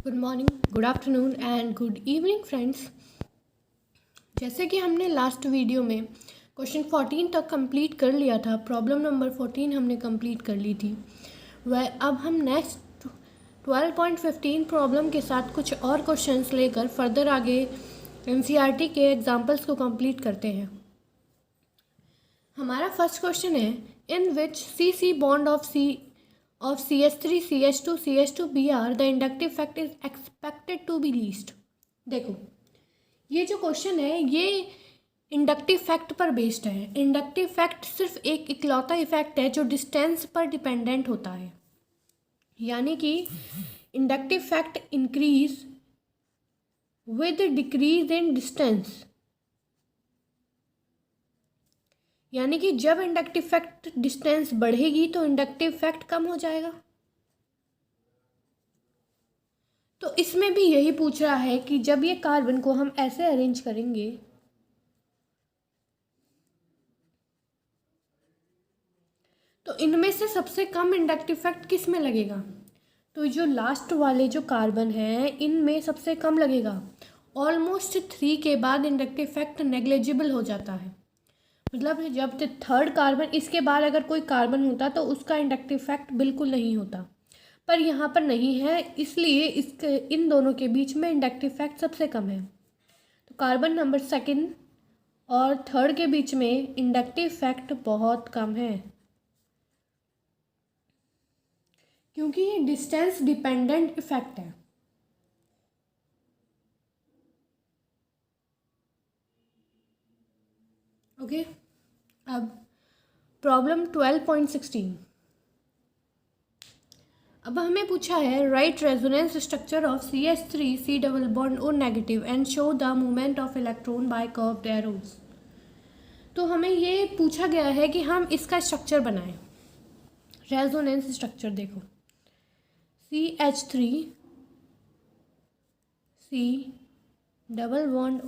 Good morning, good afternoon and good evening friends. जैसे कि हमने लास्ट वीडियो में क्वेश्चन 14 तक कंप्लीट कर लिया था, प्रॉब्लम नंबर 14 हमने कंप्लीट कर ली थी। वह अब हम नेक्स्ट 12.15 प्रॉब्लम के साथ कुछ और क्वेश्चंस लेकर फर्दर आगे एनसीईआरटी के एग्जाम्पल्स को कंप्लीट करते हैं। हमारा फर्स्ट क्वेश्चन है, in which C C bond of CH3 CH2 CH2 Br the inductive effect is expected to be least. देखो, ये जो क्वेश्चन है ये इंडक्टिव फैक्ट पर बेस्ड है। इंडक्टिव फैक्ट सिर्फ एक इकलौता इफेक्ट है जो डिस्टेंस पर डिपेंडेंट होता है, यानी कि inductive fact increase with decrease in distance, यानी कि जब इंडक्टिव फैक्ट डिस्टेंस बढ़ेगी तो इंडक्टिव फैक्ट कम हो जाएगा। तो इसमें भी यही पूछ रहा है कि जब ये कार्बन को हम ऐसे अरेंज करेंगे तो इनमें से सबसे कम इंडक्टिव फैक्ट किस में लगेगा? तो जो लास्ट वाले जो कार्बन हैं इनमें सबसे कम लगेगा। ऑलमोस्ट 3 के बाद इंडक्टिव फैक्ट नेग्लिजिबल हो जाता है। मतलब जब थर्ड कार्बन, इसके बाद अगर कोई कार्बन होता तो उसका इंडक्टिव फैक्ट बिल्कुल नहीं होता, पर यहाँ पर नहीं है, इसलिए इसके इन दोनों के बीच में इंडक्टिव फैक्ट सबसे कम है। तो कार्बन नंबर सेकंड और थर्ड के बीच में इंडक्टिव फैक्ट बहुत कम है, क्योंकि ये डिस्टेंस डिपेंडेंट इफेक्ट है। ओके, अब प्रॉब्लम 12.16। अब हमें पूछा है, right resonance structure of CH3 C double bond O negative and show the movement of electron by curved arrows. तो हमें ये पूछा गया है कि हम इसका स्ट्रक्चर बनाएं। रेजोनेंस स्ट्रक्चर देखो, CH3 C double bond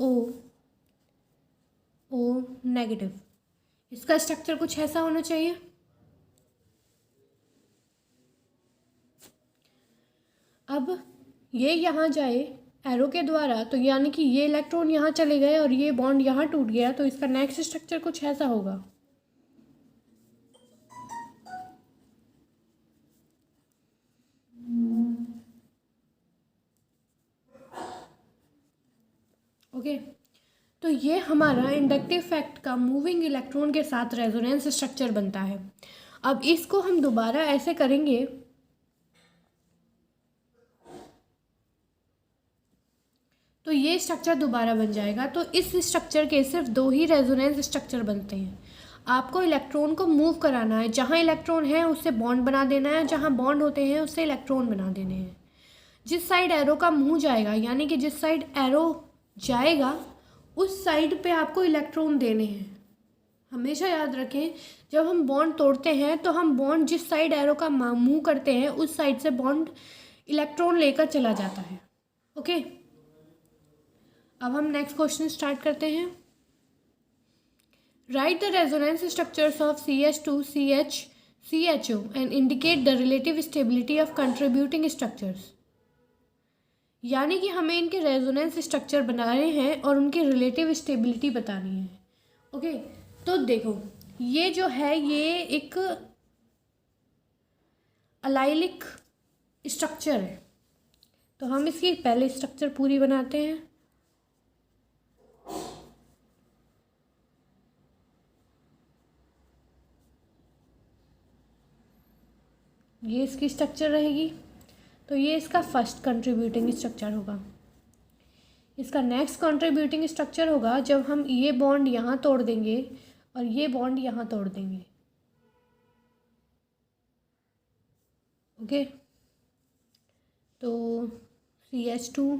O negative, इसका स्ट्रक्चर कुछ ऐसा होना चाहिए। अब ये यहाँ जाए एरो के द्वारा, तो यानी कि ये इलेक्ट्रॉन यहाँ चले गए और ये बॉन्ड यहाँ टूट गया, तो इसका नेक्स्ट स्ट्रक्चर कुछ ऐसा होगा। ओके, तो ये हमारा इंडक्टिव फैक्ट का मूविंग इलेक्ट्रॉन के साथ रेजोनेंस स्ट्रक्चर बनता है। अब इसको हम दोबारा ऐसे करेंगे तो ये स्ट्रक्चर दोबारा बन जाएगा। तो इस स्ट्रक्चर के सिर्फ 2 ही रेजोनेंस स्ट्रक्चर बनते हैं। आपको इलेक्ट्रॉन को मूव कराना है, जहाँ इलेक्ट्रॉन है उससे बॉन्ड बना देना है, जहाँ बॉन्ड होते हैं उससे इलेक्ट्रॉन बना देने हैं। जिस साइड एरो का मुंह जाएगा, यानी कि जिस साइड एरो जाएगा उस साइड पे आपको इलेक्ट्रॉन देने हैं। हमेशा याद रखें, जब हम बॉन्ड तोड़ते हैं तो हम बॉन्ड जिस साइड एरो का मुंह करते हैं उस साइड से बॉन्ड इलेक्ट्रॉन लेकर चला जाता है। ओके, अब हम नेक्स्ट क्वेश्चन स्टार्ट करते हैं। Right the resonance structures of CH2 CH CHO and indicate the relative stability of contributing structures. यानी कि हमें इनके रेजोनेंस स्ट्रक्चर बनाने हैं और उनकी रिलेटिव स्टेबिलिटी बतानी है। ओके, तो देखो, ये जो है ये एक अलाइलिक स्ट्रक्चर है, तो हम इसकी पहले स्ट्रक्चर पूरी बनाते हैं। ये इसकी स्ट्रक्चर रहेगी, तो ये इसका फर्स्ट कंट्रीब्यूटिंग स्ट्रक्चर होगा। इसका नेक्स्ट कंट्रीब्यूटिंग स्ट्रक्चर होगा जब हम ये बॉन्ड यहाँ तोड़ देंगे और ये बॉन्ड यहाँ तोड़ देंगे। ओके, तो CH2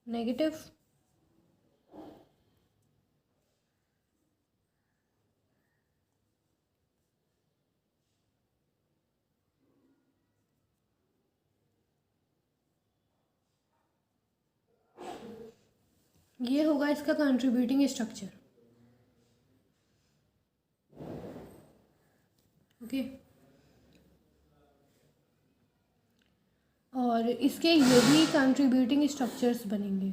नेगेटिव ये होगा इसका कंट्रीब्यूटिंग स्ट्रक्चर। ओके, और इसके ये भी कंट्रीब्यूटिंग स्ट्रक्चर्स बनेंगे।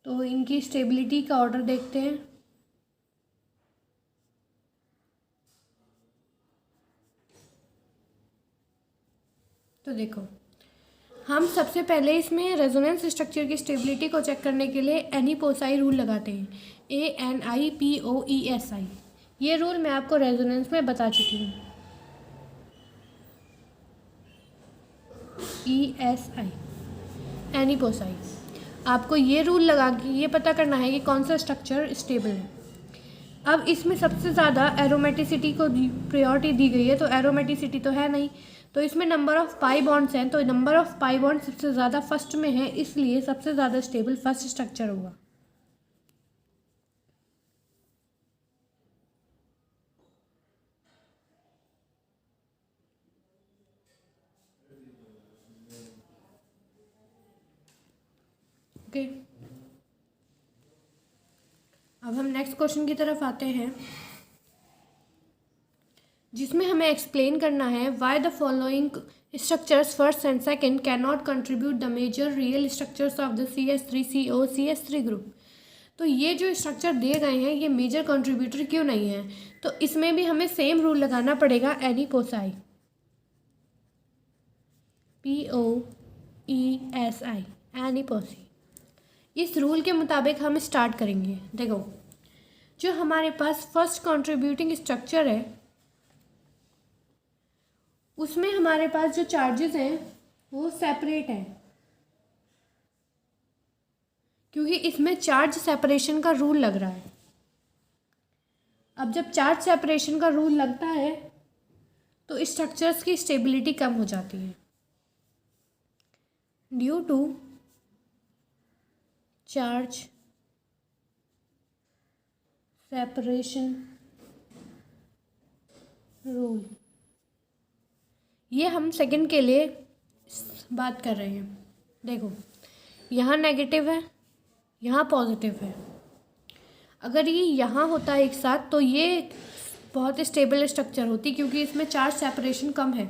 तो इनकी स्टेबिलिटी का ऑर्डर देखते हैं। तो देखो, हम सबसे पहले इसमें रेजोनेंस स्ट्रक्चर की स्टेबिलिटी को चेक करने के लिए एनीपोसाई रूल लगाते हैं, ANIPOESI। ये रूल मैं आपको रेजोनेंस में बता चुकी हूँ, ESI, एनीपोसाई। आपको ये रूल लगा के ये पता करना है कि कौन सा स्ट्रक्चर स्टेबल है। अब इसमें सबसे ज़्यादा एरोमेटिसिटी को प्रायोरिटी दी गई है, तो एरोमेटिसिटी तो है नहीं, तो इसमें नंबर ऑफ़ पाई बॉन्ड्स हैं, तो नंबर ऑफ़ पाई बॉन्ड सबसे ज़्यादा फर्स्ट में है, इसलिए सबसे ज़्यादा स्टेबल फर्स्ट स्ट्रक्चर होगा। ओके, अब हम नेक्स्ट क्वेश्चन की तरफ आते हैं, जिसमें हमें एक्सप्लेन करना है why the following structures first and second can not contribute the major real structures of the CH3CO CH3 group. तो ये जो स्ट्रक्चर दिए गए हैं ये मेजर कंट्रीब्यूटर क्यों नहीं है, तो इसमें भी हमें सेम रूल लगाना पड़ेगा, एनीपोसाई, POESI, एनीपोसी। इस रूल के मुताबिक हम स्टार्ट करेंगे। देखो, जो हमारे पास फर्स्ट कंट्रीब्यूटिंग स्ट्रक्चर है उसमें हमारे पास जो चार्जेस हैं वो सेपरेट हैं, क्योंकि इसमें चार्ज सेपरेशन का रूल लग रहा है। अब जब चार्ज सेपरेशन का रूल लगता है तो स्ट्रक्चर्स की स्टेबिलिटी कम हो जाती है due to charge separation rule. ये हम सेकंड के लिए बात कर रहे हैं। देखो, यहाँ नेगेटिव है, यहाँ पॉजिटिव है। अगर ये यहाँ होता है एक साथ तो ये बहुत स्टेबल स्ट्रक्चर होती, क्योंकि इसमें चार्ज सेपरेशन कम है।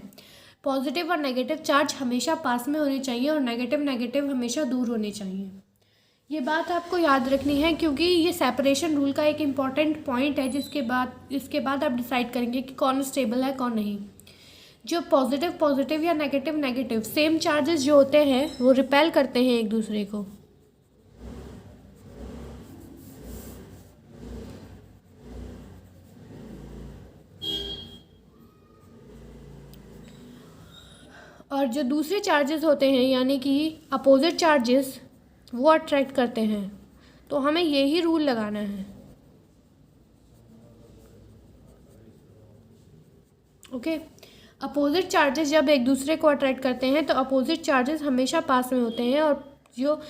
पॉजिटिव और नेगेटिव चार्ज हमेशा पास में होने चाहिए और नेगेटिव नेगेटिव हमेशा दूर होने चाहिए। ये बात आपको याद रखनी है, क्योंकि ये सेपरेशन रूल का एक इम्पॉर्टेंट पॉइंट है, इसके बाद आप डिसाइड करेंगे कि कौन स्टेबल है कौन नहीं। जो पॉजिटिव पॉजिटिव या नेगेटिव नेगेटिव सेम चार्जेस जो होते हैं वो रिपेल करते हैं एक दूसरे को। और जो दूसरे चार्जेस होते हैं यानी कि अपोजिट चार्जेस वो अट्रैक्ट करते हैं। तो हमें यही रूल लगाना है। ओके, अपोजिट चार्जेस जब एक दूसरे को अट्रैक्ट करते हैं तो अपोजिट चार्जेस हमेशा पास में होते हैं और जो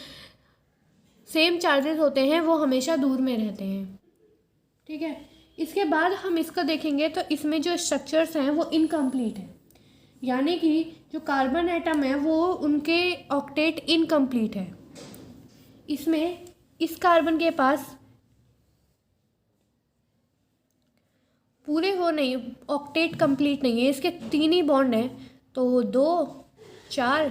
सेम चार्जेस होते हैं वो हमेशा दूर में रहते हैं। ठीक है, इसके बाद हम इसको देखेंगे तो इसमें जो स्ट्रक्चर्स हैं वो इनकम्प्लीट है, यानी कि जो कार्बन एटम है वो उनके ऑक्टेट इनकम्प्लीट है। इसमें इस कार्बन के पास पूरे वो नहीं, ऑक्टेट कंप्लीट नहीं है, इसके 3 ही बॉन्ड हैं, तो 2 4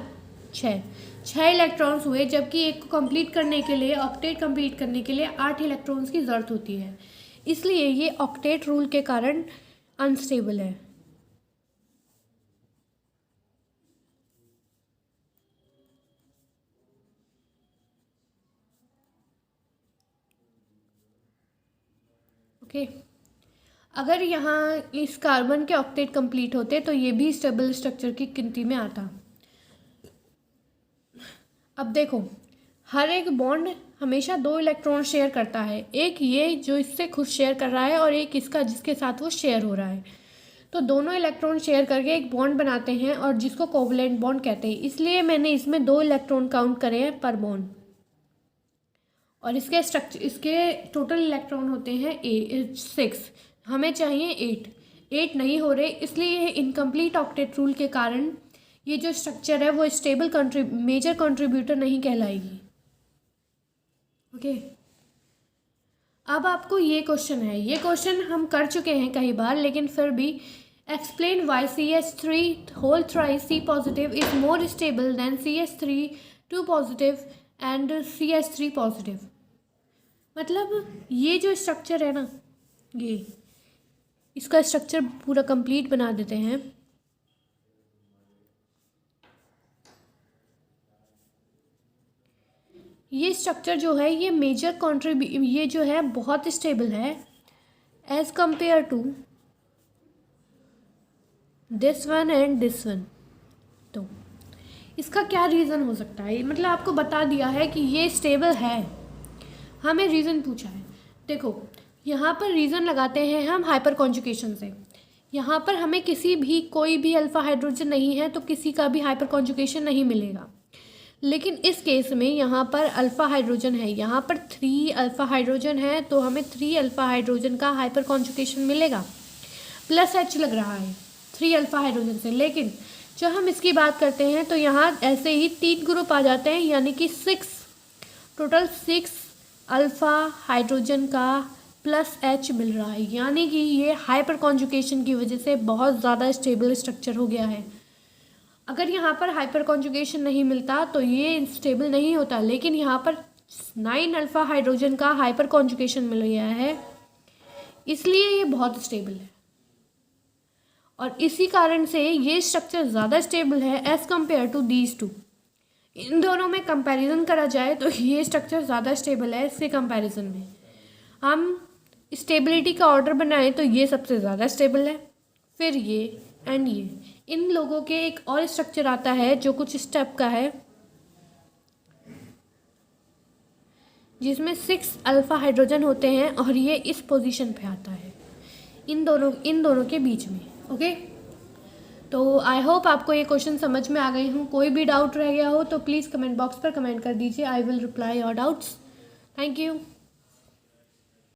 6 इलेक्ट्रॉन्स हुए, जबकि एक को कंप्लीट करने के लिए, ऑक्टेट कंप्लीट करने के लिए 8 इलेक्ट्रॉन्स की ज़रूरत होती है। इसलिए ये ऑक्टेट रूल के कारण अनस्टेबल है। ओके, अगर यहाँ इस कार्बन के ऑक्टेट कंप्लीट होते तो ये भी स्टेबल स्ट्रक्चर की गिनती में आता। अब देखो, हर एक बॉन्ड हमेशा 2 इलेक्ट्रॉन शेयर करता है, एक ये जो इससे खुद शेयर कर रहा है और एक इसका जिसके साथ वो शेयर हो रहा है। तो दोनों इलेक्ट्रॉन शेयर करके एक बॉन्ड बनाते हैं और जिसको कोवलेंट बॉन्ड कहते हैं। इसलिए मैंने इसमें 2 इलेक्ट्रॉन काउंट करे हैं पर बॉन्ड, और इसके टोटल इलेक्ट्रॉन होते हैं 6, हमें चाहिए 8 नहीं हो रहे, इसलिए इनकम्प्लीट ऑक्टेट रूल के कारण ये जो स्ट्रक्चर है वो स्टेबल मेजर कंट्रीब्यूटर नहीं कहलाएगी। ओके, अब आपको ये क्वेश्चन है, ये क्वेश्चन हम कर चुके हैं कई बार, लेकिन फिर भी explain why CH3 whole thrice C positive is more stable than CH3 2 positive and CH3 positive. मतलब ये जो स्ट्रक्चर है ना, ये इसका स्ट्रक्चर पूरा कंप्लीट बना देते हैं। ये स्ट्रक्चर जो है ये ये जो है बहुत स्टेबल है as compare to this one and this one. तो इसका क्या रीज़न हो सकता है? मतलब आपको बता दिया है कि ये स्टेबल है, हमें रीज़न पूछा है। देखो यहाँ पर रीज़न लगाते हैं हम हाइपर कॉन्जुगेशन से। यहाँ पर हमें कोई भी अल्फ़ा हाइड्रोजन नहीं है तो किसी का भी हाइपर कॉन्जुगेशन नहीं मिलेगा। लेकिन इस केस में यहाँ पर अल्फ़ा हाइड्रोजन है, यहाँ पर 3 अल्फ़ा हाइड्रोजन है तो हमें 3 अल्फ़ा हाइड्रोजन का हाइपर कॉन्जुगेशन मिलेगा। प्लस H लग रहा है 3 अल्फ़ा हाइड्रोजन से। लेकिन जब हम इसकी बात करते हैं तो यहाँ ऐसे ही 3 ग्रुप आ जाते हैं, यानी कि टोटल 6 अल्फ़ा हाइड्रोजन का प्लस H मिल रहा है। यानी कि ये हाइपर कॉन्जुगेशन की वजह से बहुत ज़्यादा स्टेबल स्ट्रक्चर हो गया है। अगर यहाँ पर हाइपर कॉन्जुगेशन नहीं मिलता तो ये स्टेबल नहीं होता, लेकिन यहाँ पर 9 अल्फ़ा हाइड्रोजन का हाइपर कॉन्जुगेशन मिल गया है, इसलिए ये बहुत स्टेबल है। और इसी कारण से ये स्ट्रक्चर ज़्यादा स्टेबल है as compare to these two. इन दोनों में कंपैरिजन करा जाए तो ये स्ट्रक्चर ज़्यादा स्टेबल है इसके कंपैरिजन में। हम स्टेबिलिटी का ऑर्डर बनाएं तो ये सबसे ज़्यादा स्टेबल है, फिर ये एंड ये। इन लोगों के एक और स्ट्रक्चर आता है जो कुछ स्टेप का है, जिसमें 6 अल्फ़ा हाइड्रोजन होते हैं और ये इस पोजीशन पे आता है इन दोनों के बीच में। ओके, तो आई होप आपको ये क्वेश्चन समझ में आ गए हों। कोई भी डाउट रह गया हो तो प्लीज़ कमेंट बॉक्स पर कमेंट कर दीजिए, I will reply your doubts. Thank you.